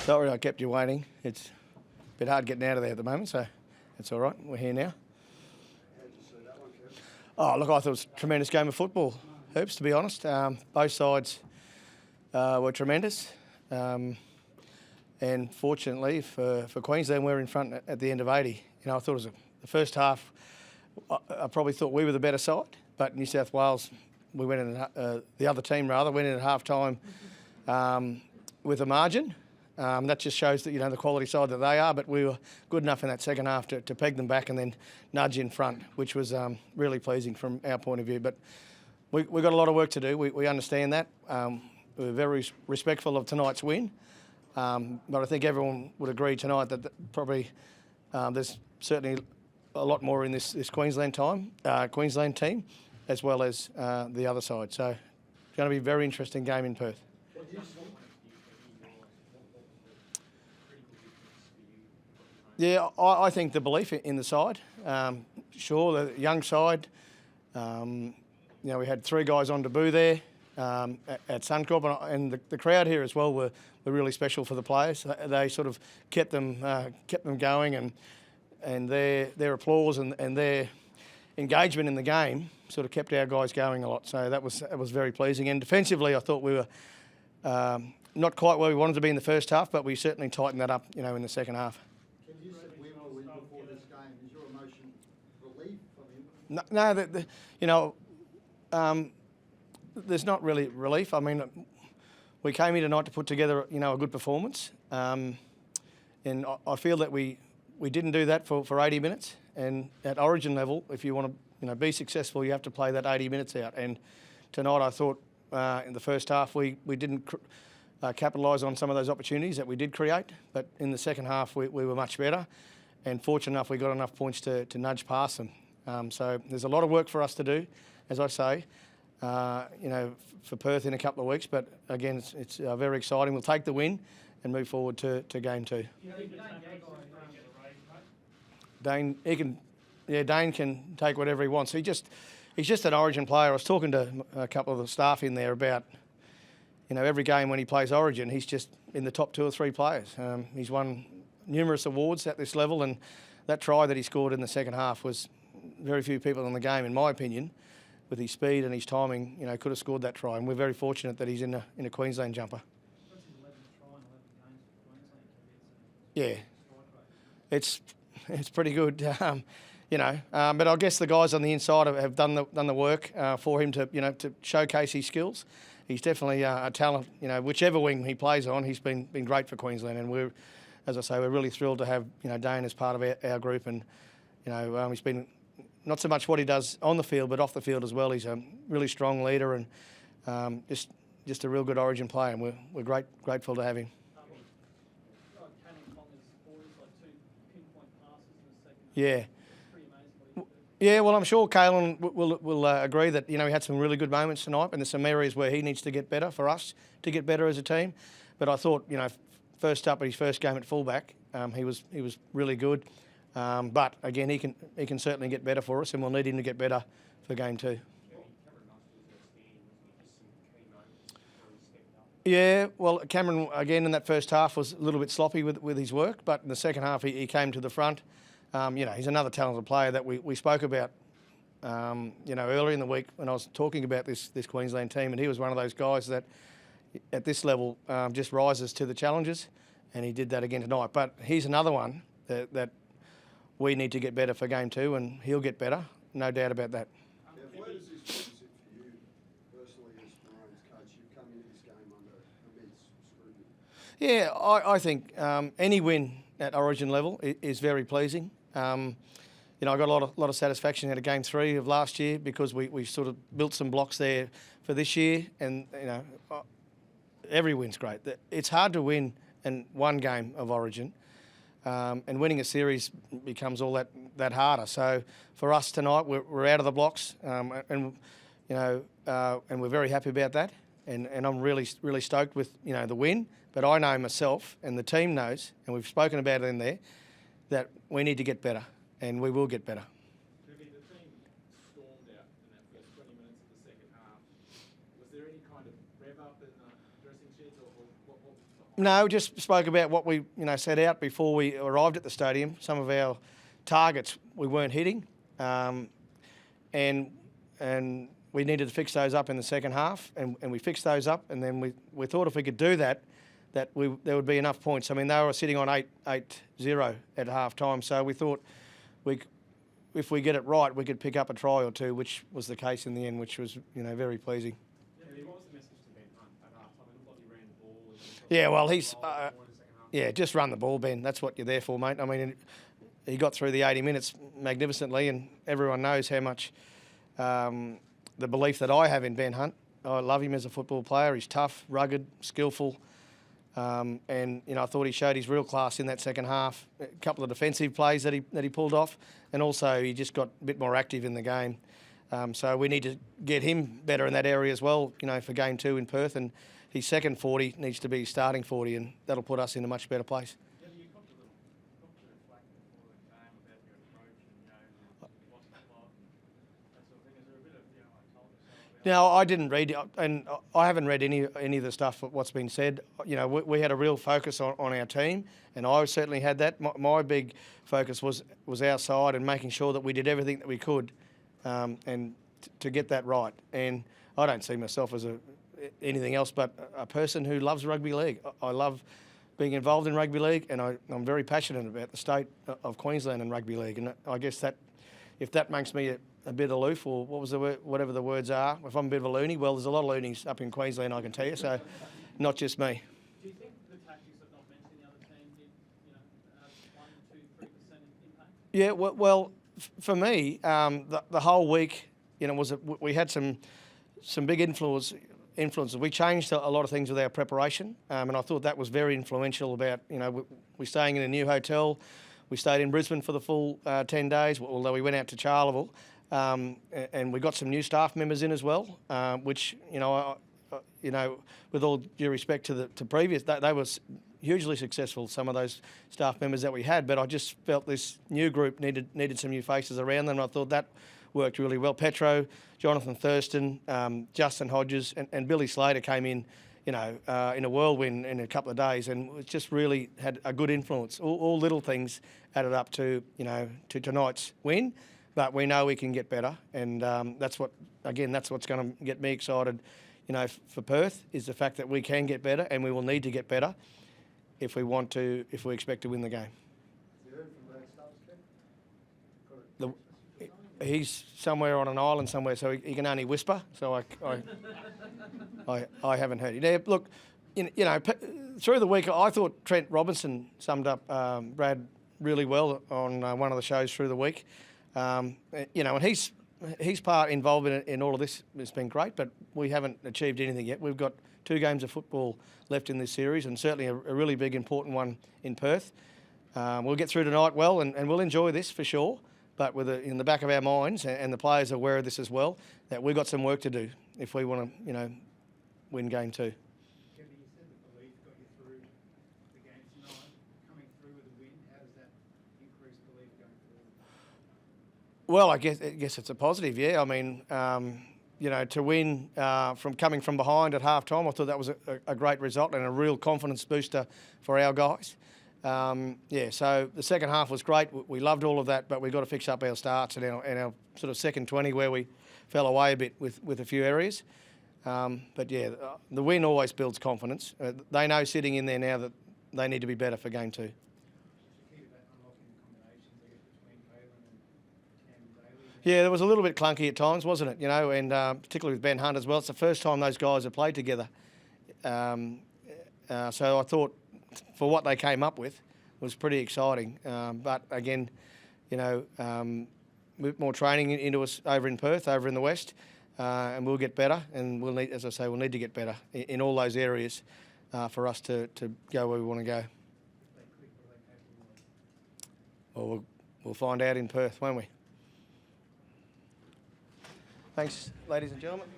Sorry I kept you waiting. It's a bit hard getting out of there at the moment, so it's all right. We're here now. Oh, look, I thought it was a tremendous game of football, hoops, to be honest. Both sides were tremendous. And fortunately for Queensland, we're in front at the end of 80. You know, I thought it was the first half, I probably thought we were the better side, but New South Wales, we went in, the other team rather, went in at half-time with a margin. That just shows that, you know, the quality side that they are, but we were good enough in that second half to peg them back and then nudge in front, which was really pleasing from our point of view. But we've got a lot of work to do. We understand that. We're very respectful of tonight's win. But I think everyone would agree tonight that probably there's certainly a lot more in this Queensland team, as well as the other side. So it's going to be a very interesting game in Perth. Yeah, I think the belief in the side. Sure, the young side. You know, we had 3 guys on debut there at Suncorp, and the crowd here as well were really special for the players. They sort of kept them going, and their applause and their engagement in the game sort of kept our guys going a lot. So that was very pleasing. And defensively, I thought we were not quite where we wanted to be in the first half, but we certainly tightened that up, you know, in the second half. You said win or win before this game. Is your emotion relief? No, you know, there's not really relief. I mean, we came here tonight to put together, you know, a good performance, and I feel that we didn't do that for 80 minutes. And at Origin level, if you want to, you know, be successful, you have to play that 80 minutes out. And tonight, I thought in the first half we didn't capitalise on some of those opportunities that we did create, but in the second half we were much better, and fortunate enough we got enough points to nudge past them. So there's a lot of work for us to do, as I say, you know, for Perth in a couple of weeks, but again it's very exciting. We'll take the win and move forward to game 2. Dane can take whatever he wants. He's just an Origin player. I was talking to a couple of the staff in there about, you know, every game when he plays Origin, he's just in the top 2 or 3 players. He's won numerous awards at this level, and that try that he scored in the second half was very few people in the game, in my opinion, with his speed and his timing, you know, could have scored that try. And we're very fortunate that he's in a Queensland jumper. That's his 11th try in 11 games for Queensland. Yeah, it's pretty good. You know, but I guess the guys on the inside have done the work for him to, you know, to showcase his skills. He's definitely a talent. You know, whichever wing he plays on, he's been great for Queensland, and we're, as I say, we're really thrilled to have, you know, Dane as part of our group. And you know, he's been not so much what he does on the field, but off the field as well. He's a really strong leader and just a real good Origin player, and we're grateful to have him. Yeah. Yeah, well, I'm sure Kalen will agree that, you know, he had some really good moments tonight, and there's some areas where he needs to get better for us to get better as a team. But I thought, you know, first up at his first game at fullback, he was really good. But again, he can certainly get better for us, and we'll need him to get better for game 2. Yeah, well, Cameron again in that first half was a little bit sloppy with his work, but in the second half he came to the front. You know, he's another talented player that we spoke about, you know, earlier in the week when I was talking about this Queensland team, and he was one of those guys that at this level just rises to the challenges, and he did that again tonight. But he's another one that we need to get better for game 2, and he'll get better, no doubt about that. Where does this sit for you personally as Maroons coach? You've come into this game under immense scrutiny. Yeah, I think any win at Origin level is very pleasing. You know, I got a lot of satisfaction out of game 3 of last year because we sort of built some blocks there for this year, and you know, every win's great. It's hard to win in one game of Origin, and winning a series becomes all that harder. So for us tonight, we're out of the blocks, and you know, and we're very happy about that. And I'm really stoked with, you know, the win. But I know myself, and the team knows, and we've spoken about it in there, that we need to get better, and we will get better. The team stormed out in that first 20 minutes of the second half. Was there any kind of rev up in the dressing sheds or what was the No, just spoke about what we set out before we arrived at the stadium. Some of our targets we weren't hitting, and we needed to fix those up in the second half, and we fixed those up, and then we thought if we could do that, there would be enough points. I mean, they were sitting on 8-0 at half time, so we thought if we get it right, we could pick up a try or two, which was the case in the end, which was very pleasing. Yeah, what was the message to Ben Hunt at half time? It looked like he ran the ball. Yeah, well, he's just run the ball, Ben. That's what you're there for, mate. I mean, he got through the 80 minutes magnificently, and everyone knows how much the belief that I have in Ben Hunt. I love him as a football player. He's tough, rugged, skillful, and I thought he showed his real class in that second half. A couple of defensive plays that he pulled off, and also he just got a bit more active in the game. So we need to get him better in that area as well, for game 2 in Perth. And his second 40 needs to be starting 40, and that'll put us in a much better place. Yeah, you copped a bit of flack before the game about your approach and what's that like, that sort of thing. Is there a bit of I told you so? Now, I didn't read, and I haven't read any of the stuff what's been said. We had a real focus on our team, and I certainly had that. My big focus was our side and making sure that we did everything that we could, and to get that right. And I don't see myself as anything else but a person who loves rugby league. I love being involved in rugby league, and I'm very passionate about the state of Queensland and rugby league. And I guess that if that makes me a bit aloof, or what was the word, whatever the words are, if I'm a bit of a loony, well, there's a lot of loonies up in Queensland, I can tell you. So, not just me. Do you think the tactics that not mentioned in the other team did, have 1%, 2%, 3% impact? Yeah, well, for me, the whole week, we had some big influences. We changed a lot of things with our preparation, and I thought that was very influential. About we're staying in a new hotel. We stayed in Brisbane for the full 10 days, although we went out to Charleville, and we got some new staff members in as well, which with all due respect to previous, they were hugely successful, some of those staff members that we had. But I just felt this new group needed some new faces around them, and I thought that worked really well. Petro, Jonathan Thurston, Justin Hodges, and Billy Slater came in, in a whirlwind in a couple of days, and it just really had a good influence. All little things added up to tonight's win, but we know we can get better, and that's what's going to get me excited, for Perth, is the fact that we can get better, and we will need to get better if we expect to win the game. You heard from Brad Stubbs, Kev? He's somewhere on an island somewhere, so he can only whisper. So I haven't heard it. Yeah, look, through the week, I thought Trent Robinson summed up Brad really well on one of the shows through the week. And his part involvement in all of this has been great, but we haven't achieved anything yet. We've got 2 games of football left in this series, and certainly a really big, important one in Perth. We'll get through tonight well, and we'll enjoy this for sure. But in the back of our minds, and the players are aware of this as well, that we've got some work to do if we want to, win game 2. Kevin, you said the belief got you through the game tonight. Coming through with a win, how does that increase belief going forward? Well, I guess it's a positive, yeah. I mean, to win from coming from behind at half time, I thought that was a great result and a real confidence booster for our guys. So the second half was great. We loved all of that, but we've got to fix up our starts and our sort of second 20 where we fell away a bit with a few areas. But yeah, the win always builds confidence. They know sitting in there now that they need to be better for game 2. Yeah, it was a little bit clunky at times, wasn't it? And particularly with Ben Hunt as well. It's the first time those guys have played together. So I thought, for what they came up with, was pretty exciting. But again, more training into us over in Perth, over in the West, and we'll get better. And we'll need to get better in all those areas for us to go where we want to go. Well, we'll find out in Perth, won't we? Thanks, ladies and gentlemen.